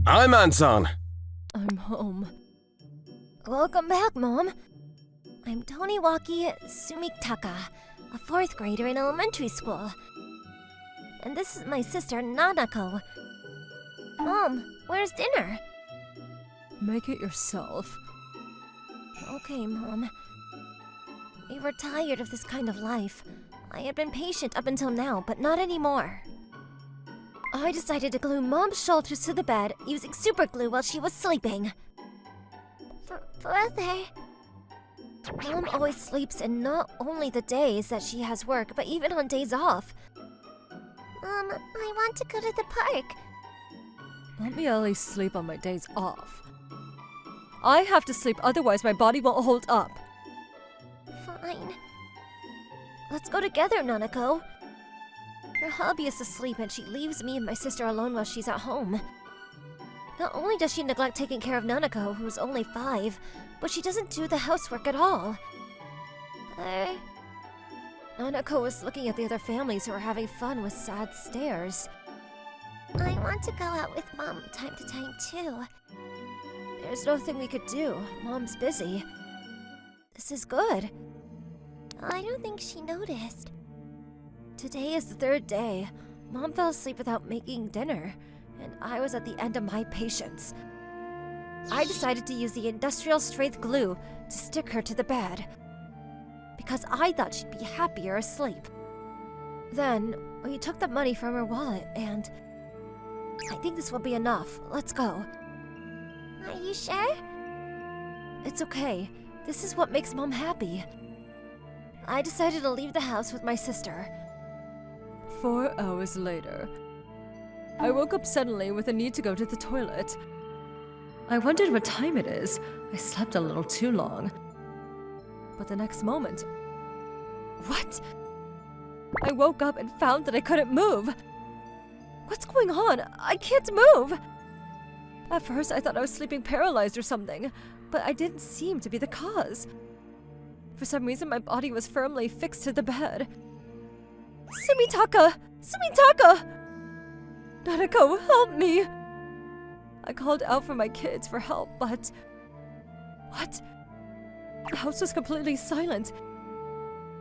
I'm Anton. I'm home. Welcome back, Mom. I'm Toniwaki Sumitaka, a 4th grader in elementary school. And this is my sister, Nanako. Mom, where's dinner? Make it yourself. Okay, Mom. We were tired of this kind of life. I had been patient up until now, but not anymore. I decided to glue Mom's shoulders to the bed using super glue while she was sleeping. Brother... Mom always sleeps in not only the days that she has work, but even on days off. I want to go to the park. Let me at least sleep on my days off. I have to sleep, otherwise my body won't hold up. Fine. Let's go together, Nanako. Her hubby is asleep and she leaves me and my sister alone while she's at home. Not only does she neglect taking care of Nanako, who's only 5, but she doesn't do the housework at all. Nanako was looking at the other families who were having fun with sad stares. I want to go out with Mom time to time, too. There's nothing we could do. Mom's busy. This is good. I don't think she noticed. Today is the 3rd day. Mom fell asleep without making dinner, and I was at the end of my patience. I decided to use the industrial strength glue to stick her to the bed, because I thought she'd be happier asleep. Then, we took the money from her wallet, and I think this will be enough. Let's go. Are you sure? It's okay. This is what makes Mom happy. I decided to leave the house with my sister. 4 hours later, I woke up suddenly with a need to go to the toilet. I wondered what time it is. I slept a little too long. But the next moment... What? I woke up and found that I couldn't move. What's going on? I can't move! At first, I thought I was sleeping paralyzed or something, but I didn't seem to be the cause. For some reason, my body was firmly fixed to the bed. Sumitaka! Sumitaka! Nanako, help me! I called out for my kids for help, but... What? The house was completely silent.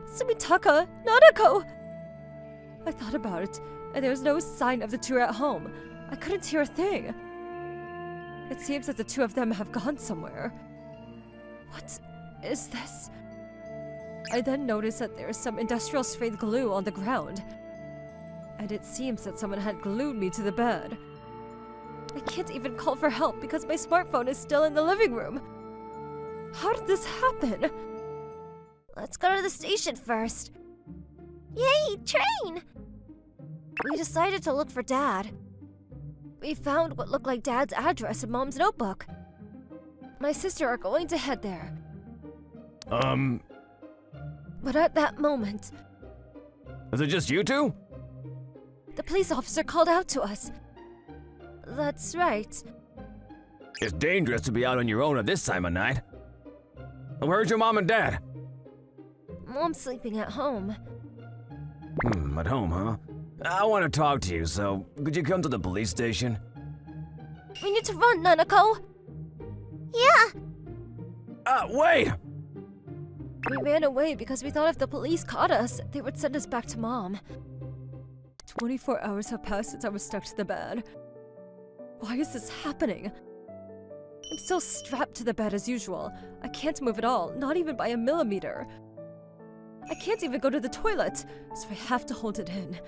Sumitaka! Nanako! I thought about it, and there was no sign of the two at home. I couldn't hear a thing. It seems that the two of them have gone somewhere. What is this? I then noticed that there is some industrial strength glue on the ground. And it seems that someone had glued me to the bed. I can't even call for help because my smartphone is still in the living room. How did this happen? Let's go to the station first. Yay, train! We decided to look for Dad. We found what looked like Dad's address in Mom's notebook. My sister are going to head there. But at that moment... Is it just you two? The police officer called out to us. That's right. It's dangerous to be out on your own at this time of night. Where's your mom and dad? Mom's sleeping at home. At home, huh? I want to talk to you, so could you come to the police station? We need to run, Nanako! Yeah! Wait! We ran away because we thought if the police caught us, they would send us back to Mom. 24 hours have passed since I was stuck to the bed. Why is this happening? I'm still strapped to the bed as usual. I can't move at all, not even by a millimeter. I can't even go to the toilet, so I have to hold it in.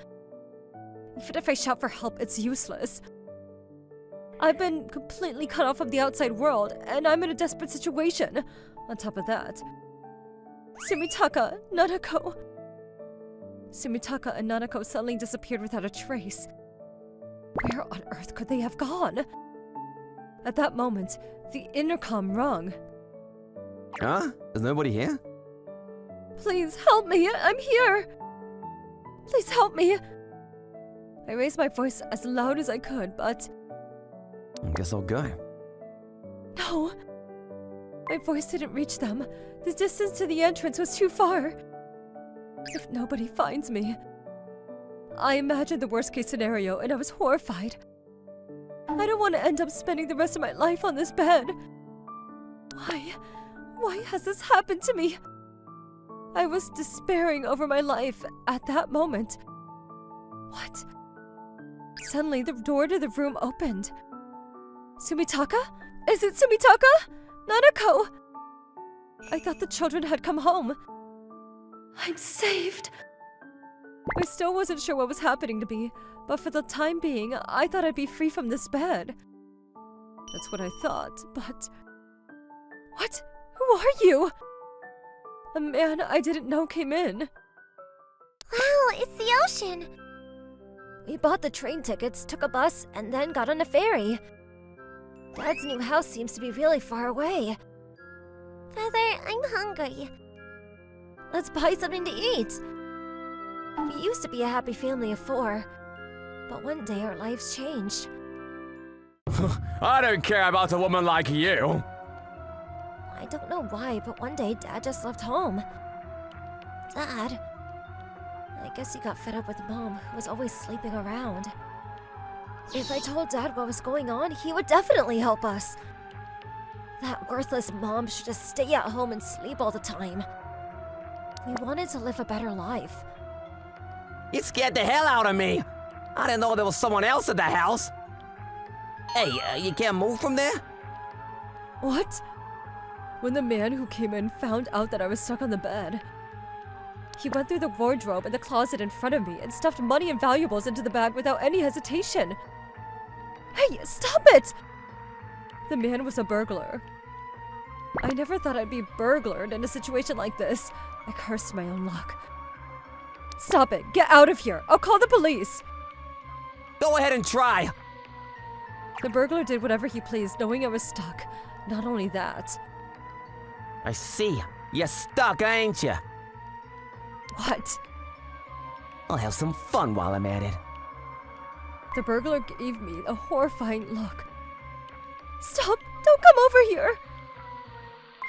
Even if I shout for help, it's useless. I've been completely cut off from the outside world, and I'm in a desperate situation. On top of that, Sumitaka, Nanako. Sumitaka and Nanako suddenly disappeared without a trace. Where on earth could they have gone? At that moment, the intercom rung. Huh? Is nobody here? Please help me, I'm here! Please help me! I raised my voice as loud as I could, but... I guess I'll go. No! My voice didn't reach them. The distance to the entrance was too far. If nobody finds me... I imagined the worst-case scenario, and I was horrified. I don't want to end up spending the rest of my life on this bed. Why has this happened to me? I was despairing over my life at that moment. What? Suddenly, the door to the room opened. Sumitaka? Is it Sumitaka? Nanako! I thought the children had come home. I'm saved. I still wasn't sure what was happening to me, but for the time being, I thought I'd be free from this bed. That's what I thought, but... What? Who are you? A man I didn't know came in. Wow, it's the ocean! We bought the train tickets, took a bus, and then got on a ferry. Dad's new house seems to be really far away. Father, I'm hungry. Let's buy something to eat. We used to be a happy family of 4, but one day our lives changed. I don't care about a woman like you. I don't know why, but one day Dad just left home. Dad? I guess he got fed up with Mom, who was always sleeping around. If I told Dad what was going on, he would definitely help us. That worthless Mom should just stay at home and sleep all the time. We wanted to live a better life. You scared the hell out of me. I didn't know there was someone else at the house. Hey, you can't move from there? What? When the man who came in found out that I was stuck on the bed, he went through the wardrobe and the closet in front of me and stuffed money and valuables into the bag without any hesitation. Hey, stop it! The man was a burglar. I never thought I'd be burglared in a situation like this. I cursed my own luck. Stop it! Get out of here! I'll call the police! Go ahead and try. The burglar did whatever he pleased, knowing I was stuck. Not only that. I see. You're stuck, ain't you? What? I'll have some fun while I'm at it. The burglar gave me a horrifying look. Stop! Don't come over here!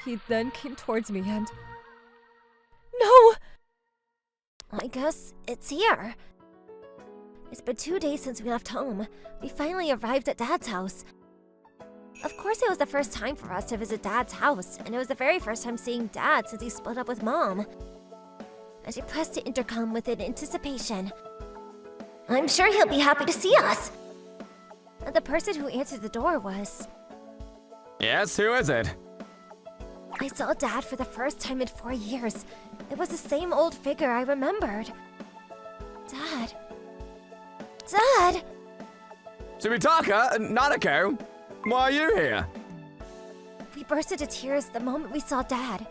He then came towards me and... No! I guess it's here. It's been 2 days since we left home. We finally arrived at Dad's house. Of course it was the first time for us to visit Dad's house, and it was the very first time seeing Dad since he split up with Mom. And she pressed the intercom with anticipation. I'm sure he'll be happy to see us. And the person who answered the door was... Yes, who is it? I saw Dad for the first time in 4 years. It was the same old figure I remembered. Dad. Dad! Sumitaka? Nanako? Why are you here? We burst into tears the moment we saw Dad.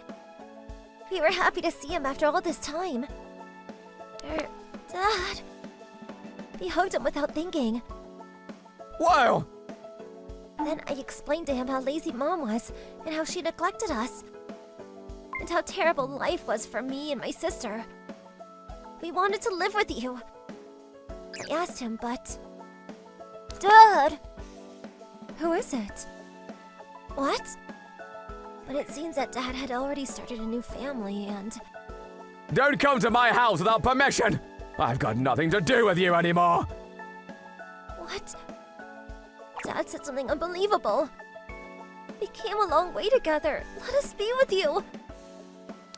We were happy to see him after all this time. Dad. We hugged him without thinking. Whoa! Then I explained to him how lazy Mom was and how she neglected us. And how terrible life was for me and my sister. We wanted to live with you. I asked him, but... Dad! Who is it? What? But it seems that Dad had already started a new family and... Don't come to my house without permission! I've got nothing to do with you anymore! What? Dad said something unbelievable. We came a long way together. Let us be with you.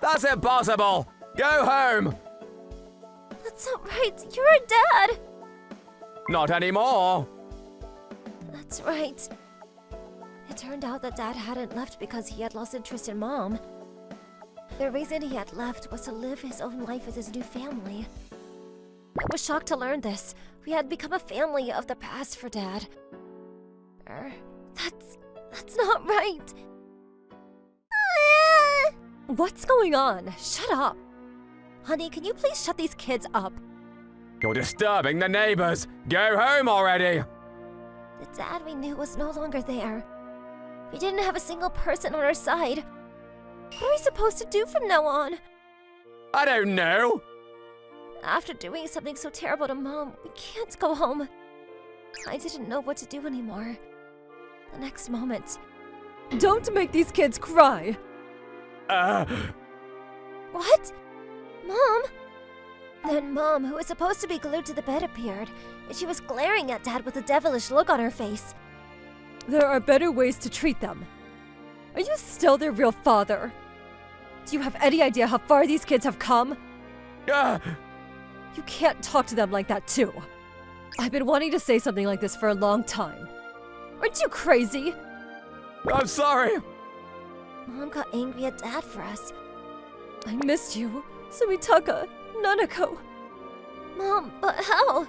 That's impossible! Go home! That's not right. You're our dad. Not anymore! That's right. It turned out that Dad hadn't left because he had lost interest in Mom. The reason he had left was to live his own life with his new family. I was shocked to learn this. We had become a family of the past for Dad. That's not right. What's going on? Shut up! Honey, can you please shut these kids up? You're disturbing the neighbors! Go home already! The Dad we knew was no longer there. We didn't have a single person on our side. What are we supposed to do from now on? I don't know! After doing something so terrible to Mom, we can't go home. I didn't know what to do anymore. The next moment... Don't make these kids cry! What? Mom? Then Mom, who was supposed to be glued to the bed, appeared, and she was glaring at Dad with a devilish look on her face. There are better ways to treat them. Are you still their real father? Do you have any idea how far these kids have come? You can't talk to them like that, too. I've been wanting to say something like this for a long time. Aren't you crazy? I'm sorry. Mom got angry at Dad for us. I missed you, Sumitaka, Nanako. Mom, but how?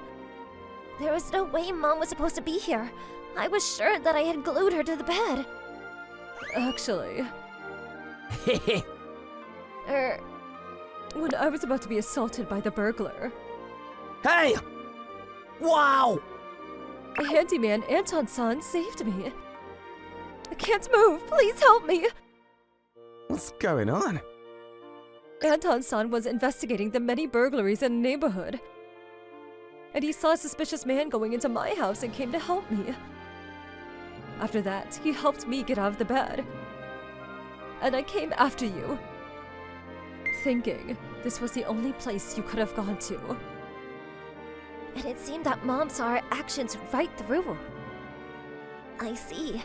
There was no way Mom was supposed to be here. I was sure that I had glued her to the bed. Actually, when I was about to be assaulted by the burglar, Hey! Wow! a handyman, Anton-san, saved me. I can't move. Please help me. What's going on? Anton-san was investigating the many burglaries in the neighborhood. And he saw a suspicious man going into my house and came to help me. After that, he helped me get out of the bed. And I came after you, thinking this was the only place you could have gone to. And it seemed that Mom saw our actions right through. I see.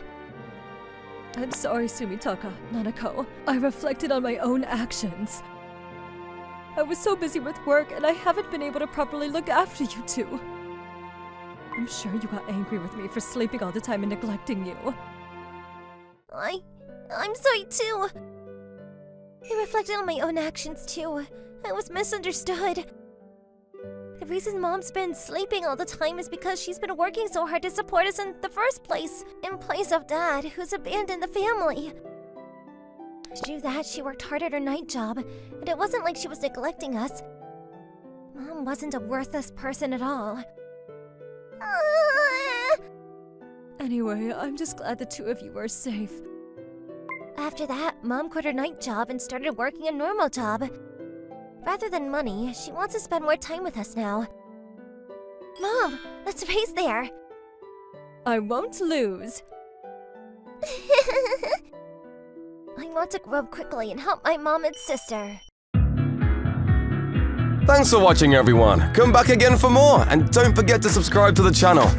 I'm sorry, Sumitaka, Nanako. I reflected on my own actions. I was so busy with work and I haven't been able to properly look after you two. I'm sure you got angry with me for sleeping all the time and neglecting you. I'm sorry too. I reflected on my own actions too. I was misunderstood. The reason Mom's been sleeping all the time is because she's been working so hard to support us in the first place, in place of Dad, who's abandoned the family. To do that, she worked hard at her night job, and it wasn't like she was neglecting us. Mom wasn't a worthless person at all. Anyway, I'm just glad the two of you are safe. After that, Mom quit her night job and started working a normal job. Rather than money, she wants to spend more time with us now. Mom, let's race there! I won't lose. I want to grow up quickly and help my mom and sister. Thanks for watching everyone. Come back again for more and don't forget to subscribe to the channel.